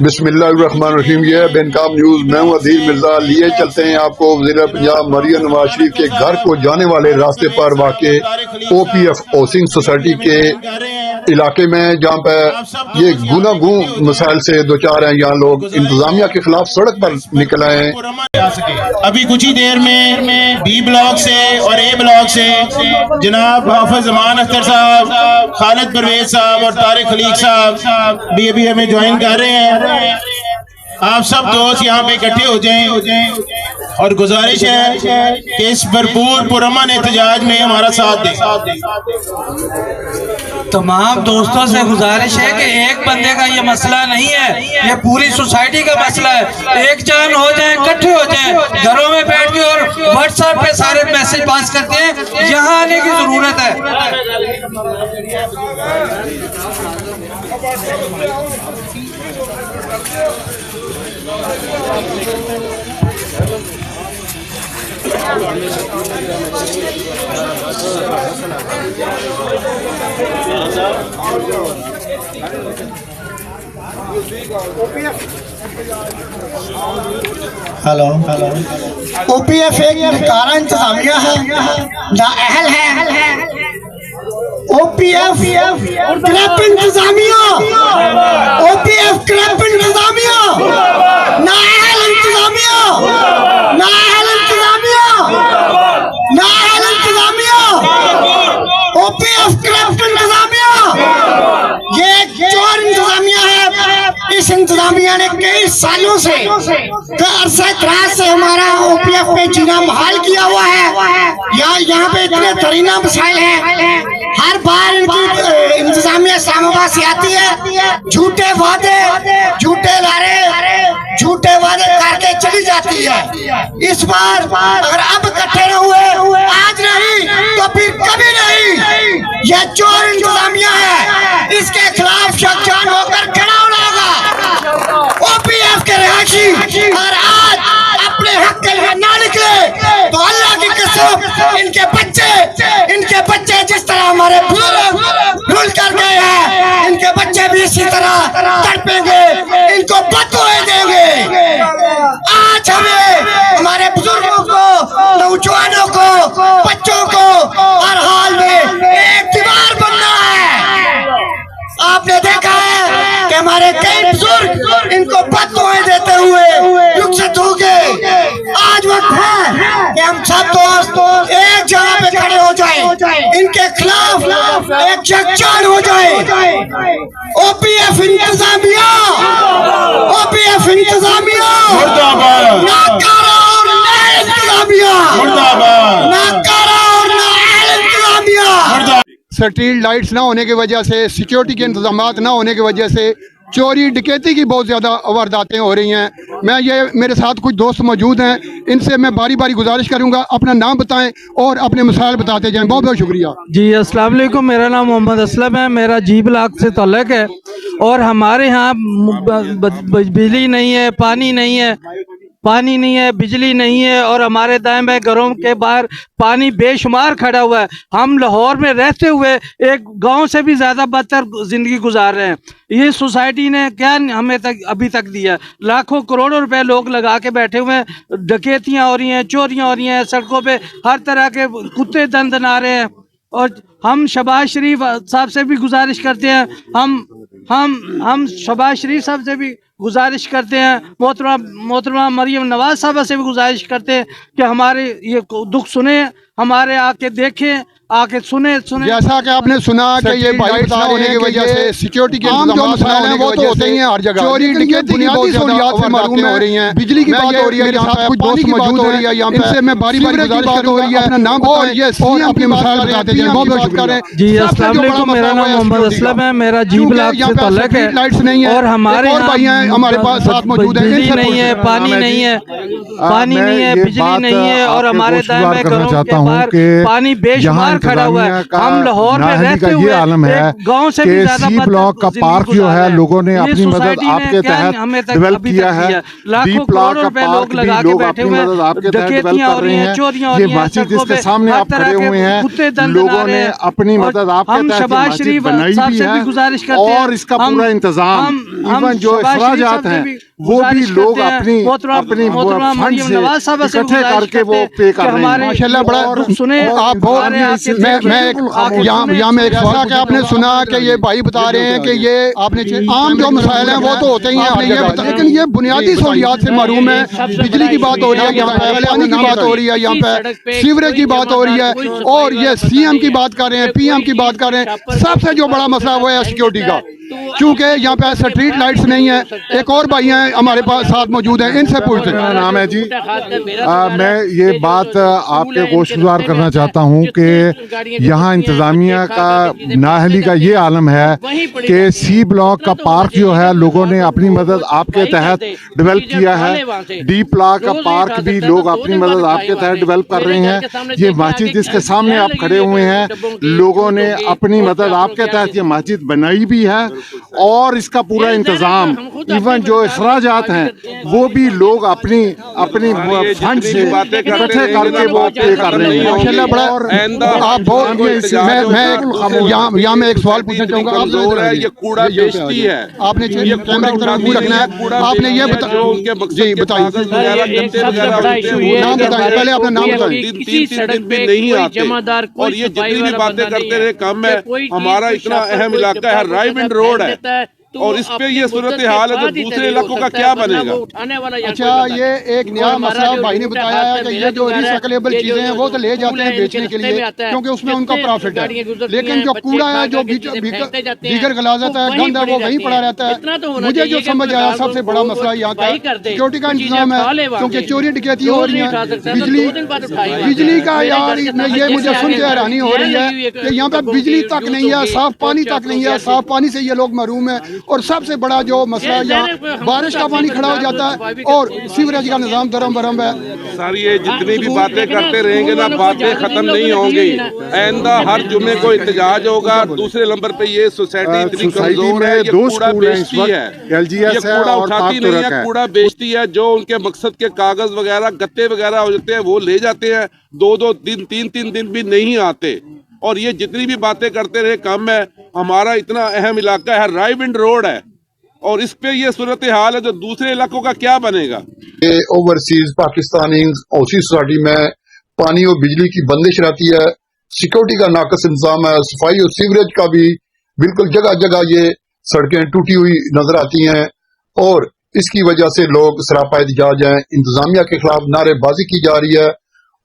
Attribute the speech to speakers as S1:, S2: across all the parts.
S1: بسم اللہ الرحمن الرحیم. یہ ہے بینکام نیوز. میں ہوں عدیل مرزا. لیے چلتے ہیں آپ کو وزیر پنجاب مریم نواز شریف کے گھر کو جانے والے راستے پر واقع او پی ایف ہاؤسنگ سوسائٹی کے علاقے میں، جہاں پہ یہ گوناگوں مسائل سے دوچار ہیں. یہاں لوگ انتظامیہ کے خلاف سڑک پر نکل آئے ہیں.
S2: ابھی کچھ ہی دیر میں بی بلاک سے اور اے بلاک سے جناب حافظ زمان اختر صاحب، خالد پرویز صاحب اور طارق خلیق صاحب بھی ابھی ہمیں جوائن کر رہے ہیں. آپ سب دوست یہاں پہ اکٹھے ہو جائیں اور گزارش ہے کہ اس بھرپور پرامن احتجاج میں ہمارا ساتھ دیں.
S3: تمام دوستوں سے گزارش ہے کہ ایک بندے کا یہ مسئلہ نہیں ہے، یہ پوری سوسائٹی کا مسئلہ ہے. ایک جان ہو جائیں، اکٹھے ہو جائیں، گھروں میں بیٹھ کے اور واٹس ایپ پہ سارے میسج پاس کرتے ہیں. یہاں آنے کی ضرورت ہے.
S4: او پی ایف ایک ناکارہ انتظامیہ ہے، نااہل ہے. او پی ایف کرپٹ انتظامیہ، او پی ایف کرپٹ انتظامیہ، نااہل انتظامیہ، نااہل انتظامیہ، نااہل انتظامیہ، او پی ایف کرپٹ انتظامیہ. یہ ایک چور انتظامیہ ہے. اس انتظامیہ نے کئی سالوں سے عرصہ دراز سے ہمارا او پی ایف پہ جینا محال کیا ہوا ہے. یہاں پہ اتنے ترینہ مسائل ہیں. ہر بار ان کی انتظامیہ اسلام آباد سے آتی ہے، جھوٹے وعدے، جھوٹے نعرے، جھوٹے وعدے کر کے چلی جاتی ہے. اس بار اگر اب اکٹھے نہ ہوئے، آج نہیں تو پھر کبھی نہیں. یہ چور انتظامیہ ہے، اس کے خلاف یکجان ہو کر کھڑا ہونا ہوگا. او پی ایف کے رہائشی اگر آج اپنے حق کے لیے نہ نکلے تو اللہ کی قسم ان کے بچے جس طرح ہمارے بزرگ بھول کر گئے ہیں، ان کے بچے بھی اسی طرح تڑپیں گے، ان کو بددعائیں دیں گے. آج ہمیں ہمارے بزرگوں کو، نوجوانوں کو، بچوں کو ہر حال میں ایک دیوار بننا ہے. آپ نے دیکھا ہے کہ ہمارے کئی بزرگ ان کو بددعائیں دیتے ہوئے رخصت ہو گئے. آج وقت ہے کہ ہم سب دوست ایک جگہ پہ کھڑے ہو جائیں، ان کے خلاف ایک یکجان ہو جائیں. او پی ایف انتظامیہ، او پی ایف انتظامیہ، ناکارہ اور نااہل انتظامیہ، ناکارہ اور نااہل انتظامیہ.
S1: سٹریٹ لائٹس نہ ہونے کی وجہ سے، سیکیورٹی کے انتظامات نہ ہونے کی وجہ سے چوری ڈکیتی کی بہت زیادہ وارداتیں ہو رہی ہیں. میرے ساتھ کچھ دوست موجود ہیں، ان سے میں باری باری گزارش کروں گا اپنا نام بتائیں اور اپنے مسائل بتاتے جائیں. بہت بہت شکریہ.
S3: جی السلام علیکم، میرا نام محمد اسلم ہے، میرا جی بلاک سے تعلق ہے. اور ہمارے ہاں بجلی نہیں ہے، پانی نہیں ہے، بجلی نہیں ہے، اور ہمارے دائیں بائیں گھروں کے باہر پانی بے شمار کھڑا ہوا ہے. ہم لاہور میں رہتے ہوئے ایک گاؤں سے بھی زیادہ بدتر زندگی گزار رہے ہیں. یہ سوسائٹی نے کیا ہمیں ابھی تک دیا؟ لاکھوں کروڑوں روپے لوگ لگا کے بیٹھے ہوئے ہیں. ڈکیتیاں ہو رہی ہیں، چوریاں ہو رہی ہیں، سڑکوں پہ ہر طرح کے کتے دن آ رہے ہیں. اور ہم شہباز شریف صاحب سے بھی گزارش کرتے ہیں، ہم شہباز شریف صاحب سے بھی گزارش کرتے ہیں، محترمہ مریم نواز صاحبہ سے بھی گزارش کرتے ہیں کہ ہمارے یہ دکھ سنیں، ہمارے آ کے دیکھیں، آ کے سنیں.
S1: جیسا کہ آپ نے سنا کہ یہ لائٹس نہ ہونے کی وجہ سے سیکیورٹی کے انتظامات نہ ہونے کی وجہ سے ہر جگہ چوری ڈکیتی کی بہت زیادہ وارداتیں ہو رہی ہیں. بجلی کی بات ہو رہی ہے، میرے ساتھ کچھ دوست موجود ہیں، ان سے میں باری باری گزارش کروں گا اپنا نام بتائیں اور اپنے مسائل بتاتے جائیں. بہت بہت شکریہ.
S3: جی السلام علیکم، میرا نام محمد اسلم ہے، میرا جی بلاک سے تعلق ہے.
S1: لائٹس نہیں ہے
S3: اور ہمارے
S1: بھائی ہیں ہمارے پاس ساتھ موجود ہیں.
S3: بجلی نہیں ہے، پانی نہیں ہے، بجلی نہیں ہے، اور ہمارے دائیں بائیں گھروں کے باہر پانی بے شمار کھڑا ہوا ہے. ہم لاہور میں رہتے ہوئے ایک گاؤں سے بھی زیادہ
S5: سی بلاک کا پارک جو ہے لوگوں نے اپنی مدد آپ کے تحت ڈیولپ کیا ہے. بی بلاک کا پارک بھی لوگ اپنی مدد آپ کے تحت ڈیولپ کر رہے ہیں. یہ مسجد جس کے سامنے آپ کھڑے ہوئے ہیں، لوگوں نے اپنی مدد آپ کے تحت مسجد بنائی بھی ہے، اور اس کا پورا انتظام ایون جو اخراج اخراجات ہیں وہ بھی لوگ اپنی فنڈ سے اکٹھے کر کے وہ پے کر رہے ہیں.
S1: ماشاءاللہ بڑا آپ یہاں میں ایک سوال کہ آپ نے سنا کہ یہ بھائی بتا رہے ہیں کہ یہ آپ نے عام جو مسائل ہیں وہ تو ہوتے ہی ہیں آپ نے یہ بتایا، لیکن یہ بنیادی سہولیات سے محروم ہے. بجلی کی بات ہو رہی ہے یہاں پہ، پانی کی بات ہو رہی ہے یہاں پہ، سیوریج کی بات ہو رہی ہے، اور یہ سی ایم کی بات کر رہے ہیں، پی ایم کی بات کر رہے ہیں. سب سے جو بڑا مسئلہ وہ ہے سیکورٹی کا، کیونکہ یہاں پہ اسٹریٹ لائٹس نہیں ہیں. ایک اور بھائی ہیں ہمارے پاس ساتھ موجود ہیں، ان سے پوچھتے ہیں.
S5: میرا نام ہے جی. میں یہ بات آپ کے گوش گزار کرنا چاہتا ہوں کہ یہاں انتظامیہ کا نااہلی کا یہ عالم ہے کہ سی بلاک کا پارک جو ہے لوگوں نے اپنی مدد آپ کے تحت ڈیولپ کیا ہے. ڈی بلاک کا پارک بھی لوگ اپنی مدد آپ کے تحت ڈیولپ کر رہے ہیں. یہ مسجد جس کے سامنے آپ کھڑے ہوئے ہیں لوگوں نے اپنی مدد آپ کے تحت یہ مسجد بنائی بھی ہے، اور اس کا پورا انتظام ایون جو اخراجات ہیں وہ بھی لوگ اپنی فنڈ سے اکٹھے کر کے وہ پے کر رہے ہیں.
S1: ماشاءاللہ بڑا آپ بہت یہاں میں ایک سوال پوچھنا چاہوں گا. آپ
S6: یہ کوڑا بیچتی ہے،
S1: آپ نے کیمرے کی طرف منہ رکھنا ہے. آپ نے یہ جی بتائیے، نام بتائیں، پہلے اپنا نام بتائیں.
S6: تین دن بھی نہیں آتے، اور یہ جتنی بھی باتیں کرتے رہے کم ہے. ہمارا اتنا اہم علاقہ ہے، رائے ونڈ روڈ ہے، اور اس پہ یہ صورتحال ہے تو دوسرے علاقوں کا کیا بنے گا؟
S1: اچھا، یہ ایک نیا مسئلہ بھائی نے بتایا ہے کہ یہ جو ریسائکلیبل چیزیں ہیں وہ تو لے جاتے ہیں بیچنے کے لیے کیونکہ اس میں ان کا پروفٹ ہے، لیکن جو کوڑا ہے، جو دیگر غلاظت ہے، گند ہے، وہ وہیں پڑا رہتا ہے. مجھے جو سمجھ آیا سب سے بڑا مسئلہ یہاں کا سیکورٹی کا انتظام ہے، کیونکہ چوری ڈکیتی ہو رہی ہے. بجلی کا یار یہ مجھے سن کے حیرانی ہو رہی ہے کہ یہاں پہ بجلی تک نہیں ہے، صاف پانی تک نہیں ہے. صاف پانی سے یہ لوگ محروم ہیں، اور سب سے بڑا جو مسئلہ یہاں بارش کا پانی کھڑا ہو جاتا ہے اور سیوریج کا نظام درم برم ہے.
S6: سر یہ جتنی بھی باتیں کرتے رہیں گے نا، باتیں ختم نہیں ہوں گی. آئندہ ہر جمعے کو احتجاج ہوگا. دوسرے نمبر پہ یہ سوسائٹی اتنی کمزور ہے، یہ کوڑا بیچتی ہے، یہ کوڑا اٹھاتی نہیں ہے، کوڑا بیچتی ہے. جو ان کے مقصد کے کاغذ وغیرہ گتے وغیرہ ہو جاتے ہیں وہ لے جاتے ہیں. 2 دن 3 دن بھی نہیں آتے. اور یہ جتنی بھی باتیں کرتے رہے کم ہے. ہمارا اتنا اہم علاقہ ہے، رائے ونڈ روڈ ہے، اور اس پہ یہ صورتحال ہے تو دوسرے علاقوں کا کیا بنے گا؟
S1: یہ اوورسیز پاکستانی اوسی سوسائٹی میں پانی اور بجلی کی بندش رہتی ہے، سیکورٹی کا ناقص انتظام ہے، صفائی اور سیوریج کا بھی بالکل جگہ جگہ یہ سڑکیں ٹوٹی ہوئی نظر آتی ہیں، اور اس کی وجہ سے لوگ سراپا احتجاج ہیں. انتظامیہ کے خلاف نعرے بازی کی جا رہی ہے.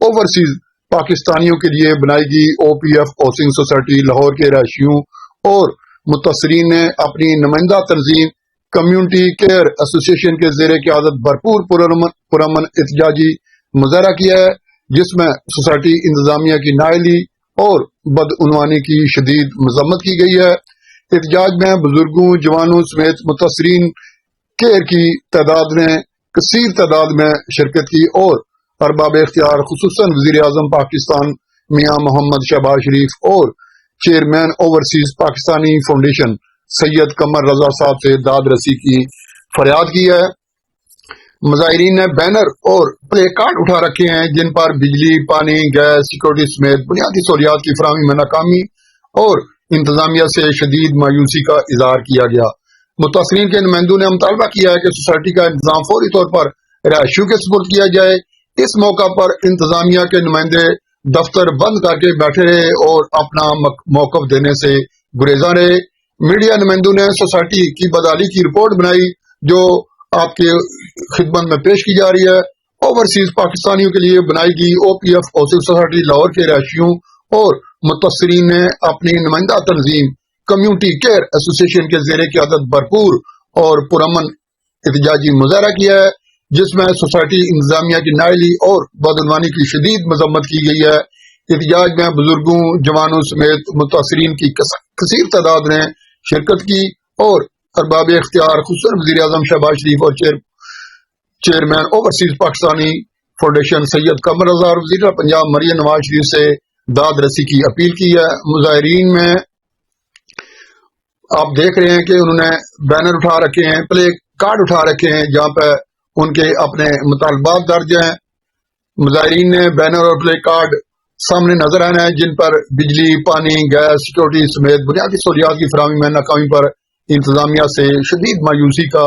S1: اوورسیز پاکستانیوں کے لیے بنائی گئی O P F housing society Lahore کے رہائشیوں اور متاثرین نے اپنی نمائندہ تنظیم کمیونٹی کیئر ایسوسی ایشن کے زیر قیادت بھرپور پرامن احتجاجی مظاہرہ کیا ہے، جس میں سوسائٹی انتظامیہ کی نااہلی اور بدعنوانی کی شدید مذمت کی گئی ہے. احتجاج میں بزرگوں، جوانوں سمیت متاثرین کیئر کی تعداد نے کثیر تعداد میں شرکت کی، اور ارباب اختیار خصوصاً وزیر اعظم پاکستان میاں محمد شہباز شریف اور چیئرمین اوورسیز پاکستانی فاؤنڈیشن سید قمر رضا صاحب سے داد رسی کی فریاد کی ہے. مظاہرین نے بینر اور پلے کارڈ اٹھا رکھے ہیں جن پر بجلی، پانی، گیس، سیکورٹی سمیت بنیادی سہولیات کی فراہمی میں ناکامی اور انتظامیہ سے شدید مایوسی کا اظہار کیا گیا. متاثرین کے نمائندوں نے مطالبہ کیا ہے کہ سوسائٹی کا انتظام فوری طور پر رہائشیوں کے سپرد کیا جائے. اس موقع پر انتظامیہ کے نمائندے دفتر بند کر کے بیٹھے رہے اور اپنا موقف دینے سے گریزاں رہے. میڈیا نمائندوں نے سوسائٹی کی بدحالی کی رپورٹ بنائی جو آپ کے خدمت میں پیش کی جا رہی ہے. اوورسیز پاکستانیوں کے لیے بنائی گئی O P F housing society Lahore کے رہائشیوں اور متاثرین نے اپنی نمائندہ تنظیم کمیونٹی کیئر ایسوسی ایشن کے زیر قیادت بھرپور اور پرامن احتجاجی مظاہرہ کیا ہے، جس میں سوسائٹی انتظامیہ کی نااہلی اور بدعنوانی کی شدید مذمت کی گئی ہے. احتجاج میں بزرگوں، جوانوں سمیت متاثرین کی کثیر تعداد نے شرکت کی، اور ارباب اختیار خصوصاً وزیر اعظم شہباز شریف اور چیئرمین اوورسیز پاکستانی فاؤنڈیشن سید قمر رضا اور وزیر پنجاب مریم نواز شریف سے داد رسی کی اپیل کی ہے. مظاہرین میں آپ دیکھ رہے ہیں کہ انہوں نے بینر اٹھا رکھے ہیں، پلے کارڈ اٹھا رکھے ہیں جہاں پہ ان کے اپنے مطالبات درج ہیں. مظاہرین نے بینر اور پلے کارڈ سامنے نظر آنا ہے جن پر بجلی، پانی، گیس، سیکورٹی سمیت بنیادی سہولیات کی فراہمی میں ناکامی پر انتظامیہ سے شدید مایوسی کا